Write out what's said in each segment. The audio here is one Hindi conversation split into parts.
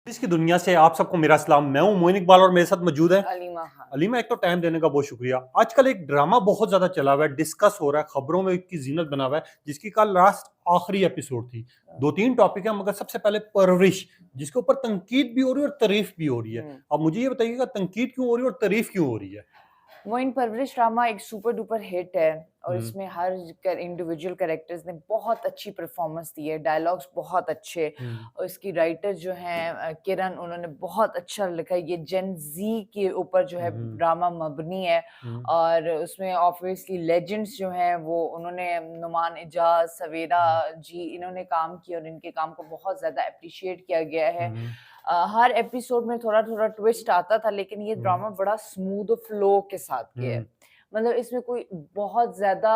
इसकी दुनिया से आप सबको मेरा सलाम। मैं हूं मोइन इकबाल और मेरे साथ मौजूद है अलीमा खान। अलीमा। एक तो टाइम देने का बहुत शुक्रिया। आजकल एक ड्रामा बहुत ज्यादा चला हुआ है, डिस्कस हो रहा है, खबरों में इसकी जीनत बना हुआ है, जिसकी कल लास्ट आखिरी एपिसोड थी। दो तीन टॉपिक है, मगर सबसे पहले परवरिश, जिसके ऊपर तनकीद भी हो रही है और तारीफ भी हो रही है। अब मुझे ये बताइएगा, तनकीद क्यों हो रही है और तारीफ क्यों हो रही है? मोइन परवरिश ड्रामा एक सुपर डुपर हिट है और हम्म, इसमें हर इंडिविजुअल कैरेक्टर्स ने बहुत अच्छी परफॉर्मेंस दी है, डायलॉग्स बहुत अच्छे। हम्म, और इसकी राइटर जो हैं किरण, उन्होंने बहुत अच्छा लिखा है। ये जेन जी के ऊपर जो है हम्म, ड्रामा मबनी है। हम्म, और उसमें ऑब्वियसली लेजेंड्स जो हैं वो उन्होंने नुमान इजाज, सवेरा हम्म, जी, इन्होंने काम किया और इनके काम को बहुत ज़्यादा अप्रिशिएट किया गया है। हम्म, हर एपिसोड में थोड़ा-थोड़ा ट्विस्ट आता था, लेकिन ये हम्म, ड्रामा बड़ा स्मूथ फ्लो के साथ गया हम्म, है। मतलब इसमें कोई बहुत ज़्यादा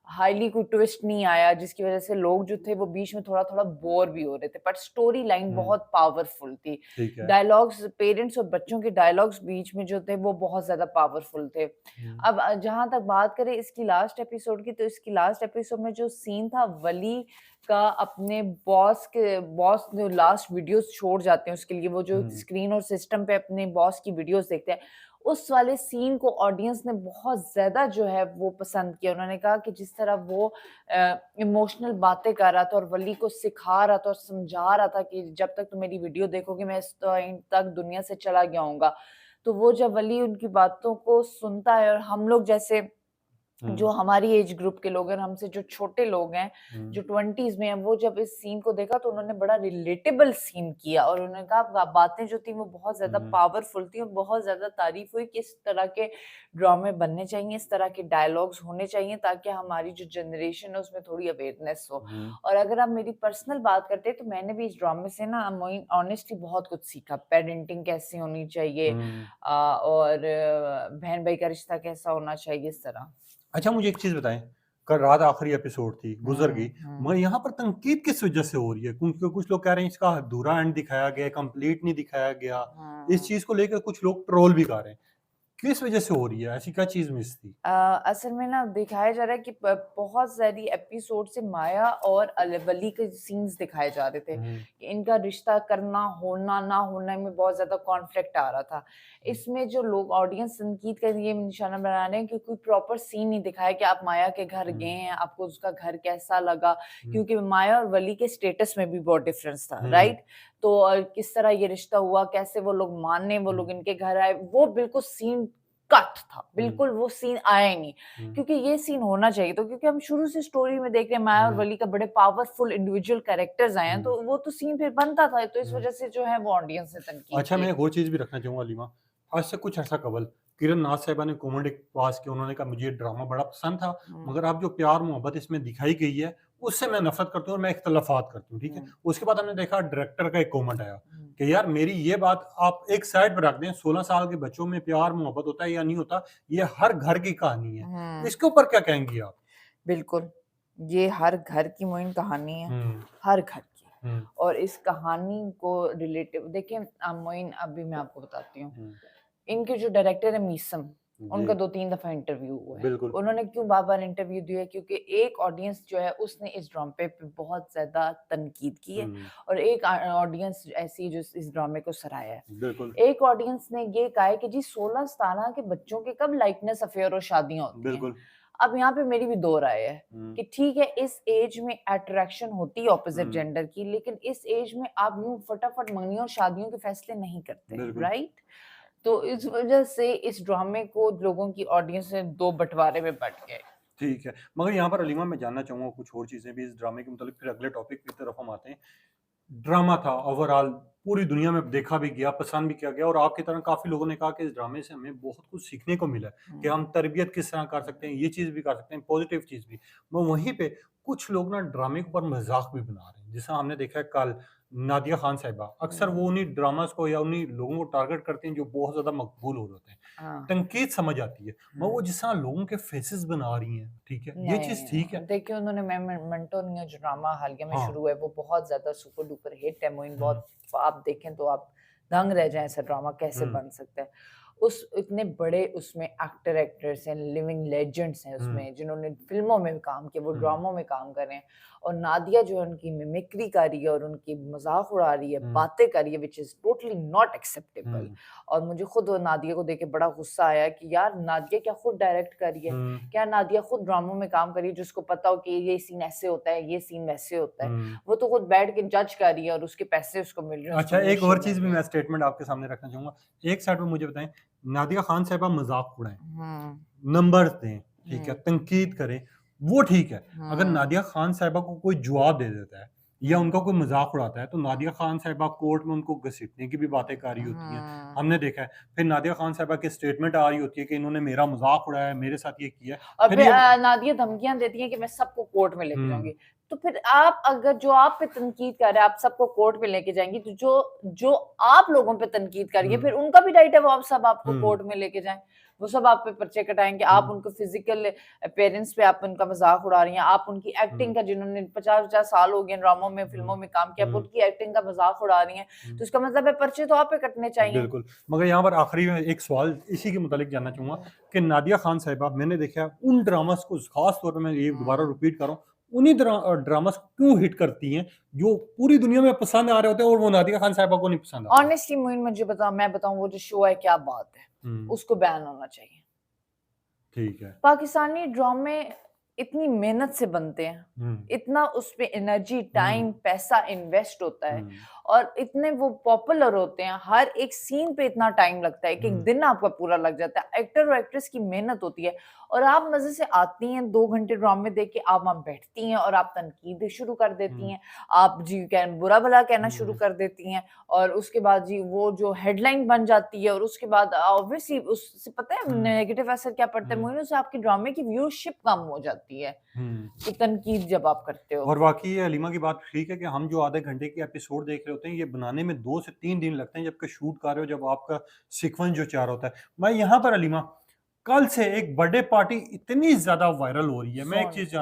हाईली कोई ट्विस्ट नहीं आया, जिसकी वज़ह से लोग जो थे वो बीच में थोड़ा-थोड़ा बोर भी हो रहे थे। बट स्टोरी लाइन हम्म, बहुत पावरफुल थी। ठीक है। डायलॉग्स, पेरेंट्स और बच्चों के डायलॉग्स बीच में जो थे वो बहुत ज़्यादा पावरफुल थे। हम्म, अब जहाँ तक बात करें इसकी लास्ट एपिसोड की, तो इसकी लास्ट एपिसोड में जो सीन था वली का अपने बॉस जो लास्ट वीडियोस छोड़ जाते हैं उसके लिए, वो जो हम्म, स्क्रीन और सिस्टम पे अपने बॉस की वीडियोस देखते हैं, उस वाले सीन को ऑडियंस ने बहुत ज़्यादा जो है वो पसंद किया। उन्होंने कहा कि जिस तरह वो इमोशनल बातें कर रहा था और वली को सिखा रहा था और समझा रहा था कि जब तक तुम मेरी वीडियो देखोगे मैं इस टाइम तक दुनिया से चला गया हूँगा। तो वो जब वली उनकी बातों को सुनता है, और हम लोग जैसे हम्म, जो हमारी एज ग्रुप के लोग हैं और हमसे जो छोटे लोग हैं, हम्म, जो 20s में हैं, वो जब इस सीन को देखा तो उन्होंने बड़ा रिलेटेबल सीन किया और उन्होंने कहा बातें जो थी वो बहुत ज़्यादा हम्म, पावरफुल थी और बहुत ज़्यादा तारीफ हुई कि इस तरह के ड्रामे बनने चाहिए, इस तरह के डायलॉग्स होने चाहिए, ताकि हमारी जो जनरेशन है उसमें थोड़ी अवेयरनेस हो। हम्म, और अगर आप मेरी पर्सनल बात करते हैं तो मैंने भी इस ड्रामे से ना मोइन ऑनेस्टली बहुत कुछ सीखा। पेरेंटिंग कैसी होनी चाहिए, हम्म। और बहन भाई का रिश्ता कैसा होना चाहिए, इस तरह। अच्छा, मुझे एक चीज़ बताएँ, कल रात आखिरी एपिसोड थी, गुज़र गई, हुँ, मगर हुँ। यहाँ पर तनकीद किस वजह से हो रही है? क्योंकि कुछ लोग कह रहे हैं इसका अधूरा एंड दिखाया गया है, कंप्लीट नहीं दिखाया गया। इस हाँ। चीज़ को लेकर कुछ लोग ट्रोल भी कर रहे हैं। किस वजह से हो रही है? ऐसी क्या चीज़ मिस थी? अ, असल में ना दिखाया जा रहा है कि बहुत सारी एपिसोड से माया और वली के सीन्स दिखाए जा रहे थे हुँ, कि इनका रिश्ता करना होना ना होने में बहुत ज्यादा कॉन्फ्लिक्ट आ रहा था। हुँ, इसमें जो लोग ऑडियंस संगीत का ये निशाना बना रहे हैं कि कोई प्रॉपर सीन नहीं दिखाया कि आप माया के घर गए हुँ, हैं, आपको उसका घर कैसा लगा, हुँ, क्योंकि माया और वली के स्टेटस में भी बहुत डिफरेंस था, हुँ, राइट? तो किस तरह ये रिश्ता हुआ, कैसे वो लोग माने, वो हुँ, लोग इनके घर आए, वो बिल्कुल सीन कट था, हुँ, बिल्कुल वो सीन आया ही नहीं। हुँ, क्योंकि ये सीन होना चाहिए, तो क्योंकि हम शुरू से स्टोरी में देख रहे हैं माया और हुँ, वली का बड़े पावरफुल इंडिविजुअल कैरेक्टर्स आए हैं, हुँ, तो वो तो सीन फिर बनता था, तो इस हुँ। वजह से जो है वो ऑडियंस ने तनकीद अच्छा, मैं की। एक और चीज़ भी रखना चाहूँगा अलीमा। आज से कुछ अर्सा कबल किरण नाथ साहिबा ने कॉमेडी एक पास किया, उन्होंने कहा मुझे ये ड्रामा बड़ा पसंद था, हुँ, मगर अब जो प्यार मोहब्बत इसमें दिखाई गई है, उससे मैं नफ़रत करती हूँ और मैं इख्तिलाफ़ात करती हूँ, ठीक है? हुँ, उसके बाद हमने देखा डायरेक्टर का एक कॉमेंट आया हुँ, कि यार मेरी ये बात आप एक साइड पे रख दें, 16 साल के बच्चों में प्यार मोहब्बत होता है या नहीं होता, ये हर घर की कहानी है। हुँ, इसके ऊपर क्या कहेंगी आप? बिल्कुल। ये हर घर की मोइन कहानी है, हुँ, हर घर की। हुँ, और इस कहानी को रिलेटिव देखिए, मोइन अभी मैं आपको बताती हूँ। हुँ, इनके जो डायरेक्टर है मीसम, जी, उनका 2-3 दफ़ा इंटरव्यू हुआ है। बिल्कुल। उन्होंने क्यों बार-बार इंटरव्यू दिया है? क्योंकि एक ऑडियंस जो है उसने इस ड्रामे पे बहुत ज़्यादा तनकीद की है हुँ, और एक ऑडियंस ऐसी है जो इस ड्रामे को सराहा है। बिल्कुल, एक ऑडियंस ने ये कहा है कि जी 16-17 के बच्चों के कब लाइकनेस अफेयर और शादियाँ होती हैं। बिल्कुल। अब यहाँ पे मेरी भी 2 राय है हुँ, कि ठीक है, इस एज में अट्रैक्शन होती है ऑपोज़िट हुँ, जेंडर की, लेकिन इस एज में आप यूँ फटाफट मंगनी और शादियों के फैसले नहीं करते, बिल्कुल। राइट? तो इस वजह से इस ड्रामे को लोगों की ऑडियंस ने 2 बँटवारे में बँट गए। ठीक है। मगर यहाँ पर अलीमा मैं जानना चाहूँगा कुछ और चीज़ें भी इस ड्रामे के मुतालिक, फिर अगले टॉपिक की तरफ हम आते हैं। ड्रामा था ओवरऑल, पूरी दुनिया में देखा भी गया, पसंद भी किया गया और आपकी तरह काफ़ी लोगों ने कहा कि इस ड्रामे से हमें बहुत कुछ सीखने को मिला है कि हुँ, हम तरबियत किस तरह कर सकते हैं, ये चीज़ भी कर सकते हैं, पॉज़िटिव चीज़ भी। मगर वहीं पे कुछ लोग ना ड्रामे के ऊपर मज़ाक भी बना रहे हैं। जैसा हमने देखा है कल नादिया खान साहिबा, अक्सर हुँ, वो उन्हीं ड्रामास को या उन्हीं लोगों को टारगेट करती हैं जो बहुत ज़्यादा मकबूल हो रहे होते हैं। हाँ, तनकीद समझ आती है, मगर वो हुँ। जिस तरह लोगों के फेसेस बना रही हैं, ठीक है? ये चीज़ ठीक नहीं, है। देखिए उन्होंने मेंटो नियो जो ड्रामा हालिया में हाँ। शुरू है वो बहुत ज़्यादा सुपर डुपर हिट है। मोइन हुँ, बहुत, आप देखें तो आप दंग रह जाएँ, ऐसा ड्रामा कैसे हुँ, बन सकता है। उस इतने बड़े उसमें एक्टर एक्ट्रेस हैं, लिविंग लेजेंड्स हैं उसमें, जिन्होंने फिल्मों में भी काम किया, वो ड्रामों में काम कर रहे हैं। और नादिया जो है उनकी मिमिक्री कर रही है और उनकी मजाक उड़ा रही है, बातें कर रही है, which is totally not acceptable. और मुझे खुद नादिया को देख के बड़ा गुस्सा आया कि यार नादिया क्या खुद डायरेक्ट कर रही है, क्या नादिया खुद ड्रामों में काम कर रही है, जिसको पता हो कि ये सीन ऐसे होता है, ये सीन वैसे होता है। वो तो खुद बैठ के जज कर रही है और उसके पैसे उसको मिल रहे हैं। अच्छा, एक और चीज भी मैं स्टेटमेंट आपके सामने रखना चाहूंगा। एक साइड में मुझे बताएं, नादिया खान साहिबा मजाक उड़ाएं, नंबर दें, ठीक है, तनकीद करें, वो ठीक है। अगर नादिया खान साहिबा को कोई जवाब दे देता है या उनका कोई मजाक उड़ाता है तो नादिया खान साहिबा कोर्ट में उनको घसीटने की भी बातें कर रही होती हैं, हमने देखा है। फिर नादिया खान साहिबा की स्टेटमेंट आ रही होती है कि इन्होंने मेरा मजाक उड़ाया, मेरे साथ ये किया। और फिर नादिया धमकियां देती हैं कि मैं सबको कोर्ट में लेके जाऊंगी। तो फिर आप अगर जो आप पे तनकीद कर रहे हैं, आप सबको कोर्ट में लेके जाएंगी, तो जो आप लोगों पे तनकीद करिए, फिर उनका भी राइट है वो आप सब आपको कोर्ट में लेके जाएं। वो सब आप पे पर्चे कटाएंगे, आप उनको फिजिकल अपीयरेंस पे आप उनका मजाक उड़ा रही हैं, आप उनकी एक्टिंग का, जिन्होंने 50-50 साल हो गए ड्रामों में, फिल्मों में काम किया, उनकी एक्टिंग का मजाक उड़ा रही हैं। तो इसका मतलब है पर्चे तो आप पे कटने चाहिए। बिल्कुल। मगर यहाँ पर आखिरी में एक सवाल इसी के मुतालिक जानना चाहूंगा कि नादिया खान साहिबा, मैंने देखा उन ड्रामास को, खास तौर पर मैं ये दोबारा रिपीट कर रहा हूँ, उन्हीं ड्रामास क्यों हिट करती हैं जो पूरी दुनिया में पसंद आ रहे होते हैं और वो नादिया खान साहिबा को नहीं पसंद आते। ऑनेस्टली मोइन, मुझे बताओ, मैं बताऊं, वो जो शो है क्या बात है, उसको बैन होना चाहिए। ठीक है। पाकिस्तानी ड्रामे इतनी मेहनत से बनते हैं, इतना उसपे एनर्जी, टाइम, पैसा इन्वेस्ट होता है और इतने वो पॉपुलर होते हैं, हर एक सीन पे इतना टाइम लगता है, एक दिन आपका पूरा लग जाता है। एक्टर और एक्ट्रेस की मेहनत होती है और आप मजे से आती हैं 2 घंटे ड्रामे देख के, आप वहां बैठती हैं और आप तनकीद शुरू कर देती हैं, आप जी बुरा भला कहना शुरू कर देती हैं और उसके बाद जी वो जो हेडलाइन बन जाती है और उसके बाद ऑब्वियसली उससे पता है नेगेटिव असर क्या पड़ता है मोइन, उससे आपकी ड्रामे की व्यूअरशिप कम हो जाती है, तो तनकीद जब आप करते हो। और वाकई ये हलीमा की बात ठीक है कि हम जो आधे घंटे के एपिसोड देख रहे होते हैं, ये बनाने में 2 से 3 दिन लगते हैं, जबकि शूट कर रहे हो, जब आपका सीक्वेंस जो 4 होता है। मैं यहाँ पर हलीमा, कल से एक बर्थडे पार्टी इतनी ज्यादा वायरल हो रही है, मैं एक चीज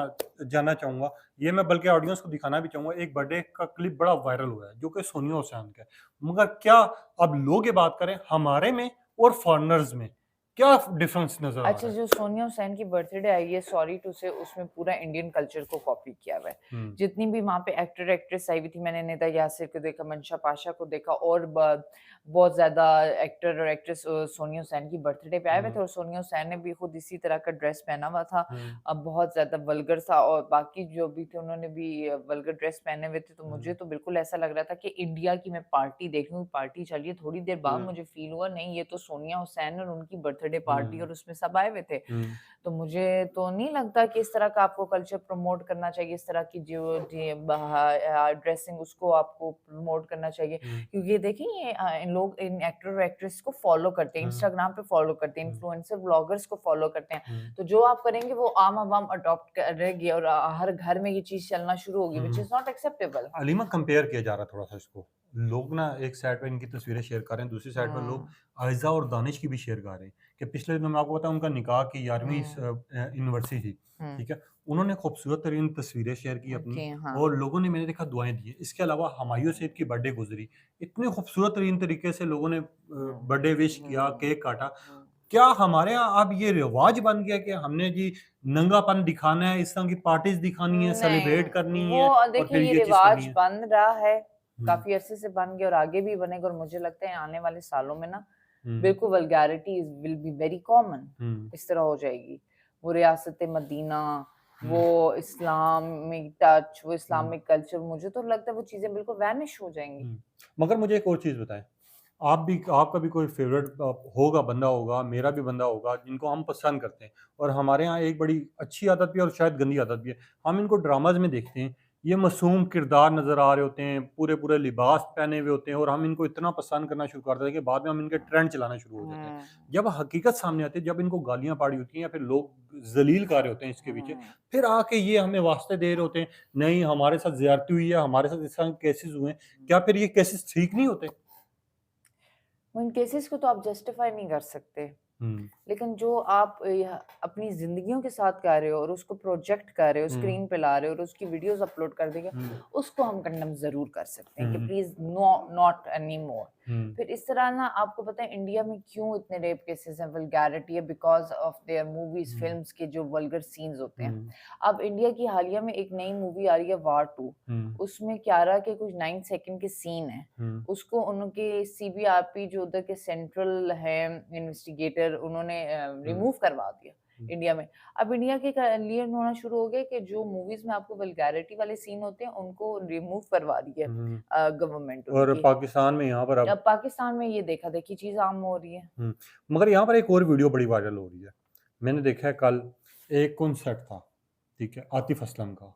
जानना चाहूंगा, ये मैं बल्कि ऑडियंस को दिखाना भी चाहूंगा, एक बर्थडे का क्लिप बड़ा वायरल हुआ है जो कि सोनिया हुसैन का है। मगर क्या अब लोग ये बात करें हमारे में और फॉरेनर्स में क्या डिफरेंस नजर आ रहा है? अच्छा, जो सोनिया हुसैन की बर्थडे आई है, सॉरी टू से, उसमें पूरा इंडियन कल्चर को कॉपी किया हुआ है। जितनी भी वहाँ पे एक्टर एक्ट्रेस आई हुई थी, मैंने निदा यासिर को देखा, मंशा पाशा को देखा और बहुत ज्यादा एक्टर और एक्ट्रेस सोनिया हुसैन की बर्थडे पे आए हुए थे और सोनिया हुसैन ने भी खुद इसी तरह का ड्रेस पहना हुआ था। अब बहुत ज्यादा वल्गर था और बाकी जो भी थे उन्होंने भी वल्गर ड्रेस पहने हुए थे, तो मुझे तो बिल्कुल ऐसा लग रहा था कि इंडिया की मैं पार्टी देख रही हूँ, पार्टी चलिए। थोड़ी देर बाद मुझे फील हुआ नहीं, ये तो सोनिया हुसैन और उनकी बर्थडे पार्टी और उसमें सब आए हुए थे। तो मुझे तो नहीं लगता कि इस तरह का आपको कल्चर प्रमोट करना चाहिए, इस तरह की जो ड्रेसिंग उसको आपको प्रमोट करना चाहिए, क्योंकि देखिए ये लोग इन एक्टर और एक्ट्रेस को फॉलो करते हैं, इंस्टाग्राम पे फॉलो करते हैं, इन्फ्लुएंसर ब्लॉगर्स को फॉलो करते हैं, तो जो आप करेंगे वो आम आवाम अडॉप्ट करेगी और हर घर में ये चीज चलना शुरू होगी, which is not acceptable. Aleema, compare किया जा रहा थोड़ा सा इसको, लोग ना एक साइड पे इनकी तस्वीरें शेयर कर रहे हैं, दूसरी साइड पर लोग आयजा और दानिश की भी शेयर कर रहे हैं कि पिछले दिनों में आपको पता है उनका निकाह की 11वीं यूनिवर्सिटी थी, ठीक है, उन्होंने खूबसूरत तरीन तस्वीरें शेयर की अपनी, और लोगों ने, मैंने देखा, दुआएं दी। इसके अलावा हमायूं सईद की बर्थडे गुजरी, इतने खूबसूरत तरीन तरीके से लोगों ने बर्थडे विश किया, केक काटा। क्या हमारे यहाँ अब ये रिवाज बन गया कि हमने जी नंगापन दिखाना है, इस तरह की पार्टीज दिखानी है, सेलिब्रेट करनी है वो और देखिए फिर ये ये चीज करनी रिवाज है? बन रहा है, काफी अरसे से बन गया और आगे भी बनेगा और मुझे लगता है आने वाले सालों में ना बिल्कुल vulgarity will be very common, इस तरह हो जाएगी। वो रियासत मदीना, वो इस्लामिक टच, वो इस्लामिक कल्चर, मुझे तो लगता है वो चीजें बिल्कुल वैनिश हो जाएंगी। मगर मुझे एक और चीज बताएं, आपका भी कोई फेवरेट होगा, बंदा होगा, मेरा भी बंदा होगा, जिनको हम पसंद करते हैं, और हमारे यहाँ एक बड़ी अच्छी आदत भी है और शायद गंदी आदत भी है, हम इनको ड्रामाज में देखते हैं, ये मासूम किरदार नजर आ रहे होते हैं, पूरे पूरे लिबास पहने हुए होते हैं, और हम इनको इतना पसंद करना शुरू कर देते हैं कि बाद में हम इनके ट्रेंड चलाना शुरू हो जाते हैं। जब हकीकत सामने आती है, जब इनको गालियां पड़ी होती हैं या फिर लोग जलील कर रहे होते हैं इसके पीछे, फिर आके ये हमें वास्ते दे रहे होते हैं, नहीं हमारे साथ ज्यादती हुई है, हमारे साथ इस तरह के केसेस हुए हैं, क्या फिर ये केसेस ठीक नहीं होते? उन केसेस को तो आप जस्टिफाई नहीं कर सकते, लेकिन जो आप अपनी जिंदगियों के साथ कर रहे हो और उसको प्रोजेक्ट कर रहे हो, स्क्रीन पे ला रहे हो और उसकी वीडियोस अपलोड कर देंगे, उसको हम कंडम जरूर कर सकते हैं कि please no, not any more. फिर इस तरह ना आपको पता है इंडिया में क्यों इतने रेप केसेस हैं, वल्गैरिटी है, because of their movies films के जो वल्गर सीन्स होते हैं। अब इंडिया की हालिया में एक नई मूवी आ रही है वार 2, उसमें क्यारा के कुछ 9 सेकंड के सीन है, उसको उनके सीबीआरपी जो उधर के सेंट्रल है इन्वेस्टिगेटर, उन्होंने रिमूव करवा दिया इंडिया में। अब इंडिया के लिए होना शुरू हो गया कि जो मूवीज में आपको वल्गैरिटी वाले सीन होते हैं उनको रिमूव करवा दी है गवर्नमेंट। और पाकिस्तान में यहाँ पर अब पाकिस्तान में ये देखा देखी चीज आम हो रही है। मगर यहाँ पर एक और वीडियो बड़ी वायरल हो रही है, मैंने देखा है कल, एक कॉन्सर्ट था, ठीक है, आतिफ असलम का।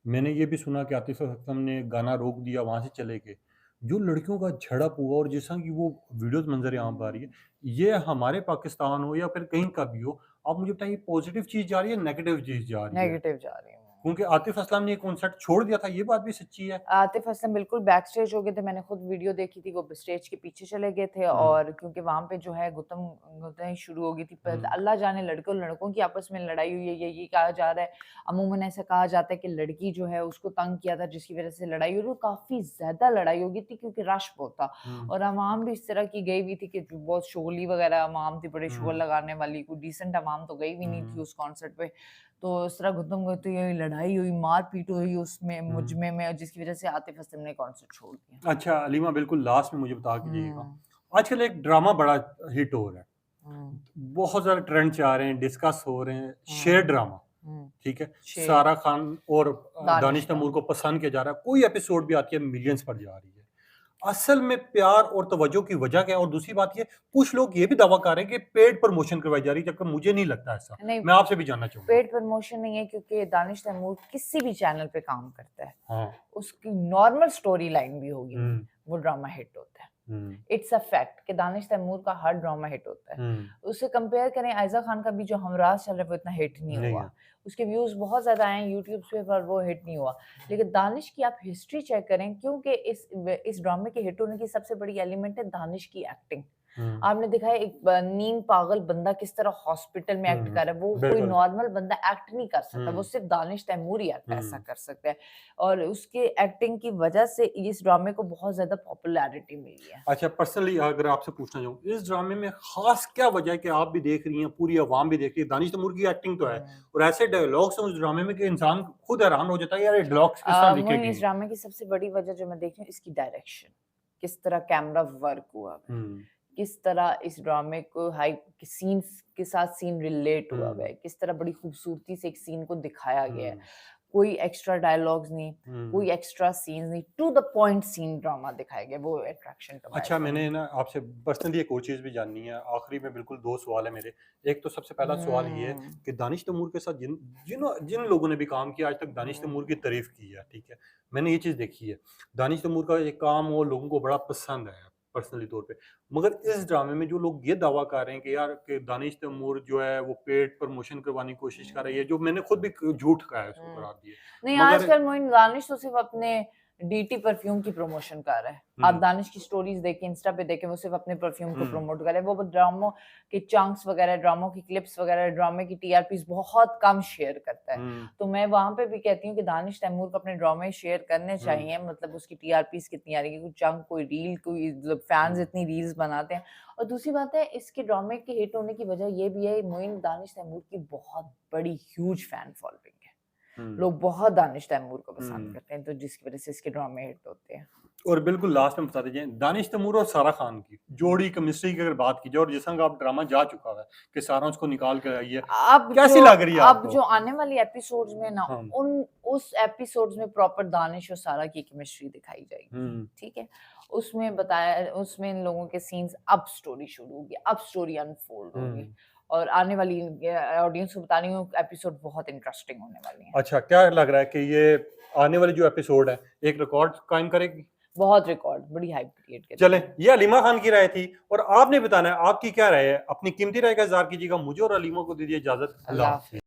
मैंने ये भी सुना कि आतिफ असलम ने गाना रोक दिया, वहां से चले गए। जो लड़कियों का झड़प हुआ और जिस तरह की वो वीडियोस मंजर यहाँ पर आ रही है, ये हमारे पाकिस्तान हो या फिर कहीं का भी हो, आप मुझे बताइए पॉजिटिव चीज जा रही है, नेगेटिव चीज जा रही है? नेगेटिव जा रही है, क्योंकि आतिफ असलम ने कॉन्सर्ट छोड़ दिया था, ये बात भी सच्ची है। आतिफ असलम बिल्कुल बैक स्टेज हो गए थे, मैंने खुद वीडियो देखी थी, वो स्टेज के पीछे चले गए थे। और क्योंकि वहां पे जो है गुतम शुरू हो गई थी, पर अल्लाह जाने लड़कों लड़कों की आपस में लड़ाई हुई है, ये कहा जा रहा है, अमूमन ऐसा कहा जाता है कि लड़की जो है उसको तंग किया था जिसकी वजह से लड़ाई हुई, और काफी ज्यादा लड़ाई हो गई थी क्योंकि रश बहुत था। और अवाम भी इस तरह की गई हुई थी कि बहुत शोली वगैरह अवाम थी, बड़े शोर लगाने वाली, कोई डिसेंट अवाम तो गई भी नहीं थी उस कॉन्सर्ट पे। तो इस तरह गुत्तम गुत्ती हुई, लड़ाई हुई, मारपीट हुई उसमें मुजमे में, जिसकी वजह से आतिफ असलम ने कॉन्सर्ट छोड़ दिया। अच्छा अलीमा, बिल्कुल लास्ट में मुझे बता दीजिएगा, आजकल एक ड्रामा बड़ा हिट हो रहा है, बहुत सारे ट्रेंड आ रहे हैं, डिस्कस हो रहे हैं, शेयर ड्रामा, ठीक है, सारा खान और दानिश तैमूर को पसंद किया जा रहा है, कोई एपिसोड भी आती है मिलियंस पर जा रही है। असल में प्यार और तवज्जो की वजह क्या है? और दूसरी बात ये, कुछ लोग ये भी दावा कर रहे हैं कि पेड प्रमोशन करवाई जा रही है, जबकि मुझे नहीं लगता ऐसा। मैं आपसे भी जानना चाहूंगा। पेड प्रमोशन नहीं है, क्योंकि दानिश तैमूर किसी भी चैनल पे काम करता है, हाँ, उसकी नॉर्मल स्टोरी लाइन भी होगी, वो ड्रामा हिट होता है। इट्स अ फैक्ट कि दानिश तैमूर का हर ड्रामा हिट होता है। उससे कंपेयर करें आयजा खान का भी जो हमराज चल रहा है वो इतना हिट नहीं हुआ, उसके व्यूज बहुत ज्यादा आए यूट्यूब पे, पर वो हिट नहीं हुआ। लेकिन दानिश की आप हिस्ट्री चेक करें, क्योंकि इस ड्रामे के हिट होने की सबसे बड़ी एलिमेंट है दानिश की एक्टिंग। आपने देखा है एक नीम पागल बंदा किस तरह हॉस्पिटल में एक्ट कर रहा है, वो कोई नॉर्मल बंदा एक्ट नहीं कर सकता, वो सिर्फ दानिश तैमूर ही ऐसा कर सकता है। और उसके एक्टिंग की वजह से इस ड्रामे को बहुत ज्यादा पॉपुलैरिटी मिली है। अच्छा, पर्सनली अगर आपसे पूछना चाहूँ, इस ड्रामे में खास क्या वजह है कि आप भी देख रही हैं, पूरी आवाम भी देख रही है, दानिश तैमूर की एक्टिंग तो है और ऐसे डायलॉग्स हैं उस ड्रामे में कि इंसान खुद हैरान हो जाता है, यार ये डायलॉग्स किस तरह लिखे गए। इस ड्रामे की सबसे बड़ी वजह जो मैं देख रही हूँ, इसकी डायरेक्शन, किस तरह कैमरा वर्क हुआ है, किस तरह इस ड्रामे को हाई सीन्स के साथ सीन रिलेट हुआ है, किस तरह बड़ी खूबसूरती से एक सीन को दिखाया गया है, कोई एक्स्ट्रा डायलॉग्स नहीं, कोई एक्स्ट्रा सीन्स नहीं, to the point scene drama दिखाया गया, वो अट्रैक्शन का। अच्छा, मैंने ना आपसे पर्सनली एक और चीज भी जाननी है, आखिरी में बिल्कुल 2 सवाल है मेरे। एक तो सबसे पहला सवाल ये है कि दानिश तैमूर के साथ जिन लोगों ने भी काम किया आज तक, दानिश तैमूर की तारीफ की है, ठीक है, मैंने ये चीज देखी है, दानिश तैमूर का एक काम वो लोगों को बड़ा पसंद है पर्सनली तौर पे। मगर इस ड्रामे में जो लोग ये दावा कर रहे हैं कि यार कि दानिश तैमूर जो है वो पेड प्रमोशन करवाने की कोशिश कर रही है, जो मैंने खुद भी झूठ कहा है उसको करार दिए। नहीं, आजकल मोइन दानिश तो सिर्फ अपने डीटी परफ्यूम की प्रमोशन कर रहा है। आप दानिश की स्टोरीज देखें, इंस्टा पे देखें, वो सिर्फ अपने परफ्यूम को प्रमोट कर रहे हैं। वो ड्रामों के चंक्स वगैरह, ड्रामों की क्लिप्स वगैरह, ड्रामे की टीआरपीस बहुत कम शेयर करता है। तो मैं वहां पे भी कहती हूँ कि दानिश तैमूर को अपने ड्रामे शेयर करने चाहिए, मतलब उसकी टीआरपीस कितनी आ रही है, कोई चंक, कोई रील, कोई फैंस इतनी रील्स बनाते हैं। और दूसरी बात है, इसके ड्रामे के हिट होने की वजह ये भी है, मोइन दानिश तैमूर की बहुत बड़ी ह्यूज फैन फॉलोइंग है, लोग बहुत दानिश तैमूर को पसंद करते हैं, तो जिसकी वजह से इसके ड्रामे हिट होते हैं। और बिल्कुल लास्ट में बता दीजिए, दानिश तैमूर और सारा खान की जोड़ी केमिस्ट्री की अगर बात की जाए, और जिस तरह का आप ड्रामा जा चुका है कि सारा उसको निकाल कर आई है, अब कैसी लग रही है अब आपको? जो आने वाली एपिसोड्स में ना, उस एपिसोड्स में प्रॉपर दानिश और सारा की केमिस्ट्री दिखाई जाएगी, ठीक है। उसमें बताया, उसमें इन लोगों के सीन्स, अब स्टोरी शुरू होगी, अब स्टोरी अनफोल्ड होगी, और आने वाली ऑडियंस को बता रही हूँ एपिसोड बहुत इंटरेस्टिंग होने वाली है। अच्छा, क्या लग रहा है कि ये आने वाली जो एपिसोड है एक रिकॉर्ड कायम करेगी? बहुत रिकॉर्ड, बड़ी हाइप क्रिएट करेगी। चलें, ये अलीमा खान की राय थी और आपने बताना है आपकी क्या राय है, अपनी कीमती राय का इज़हार कीजिएगा। मुझे और अलीमा को दीजिए इजाजत। अल्लाह हाफ़िज़।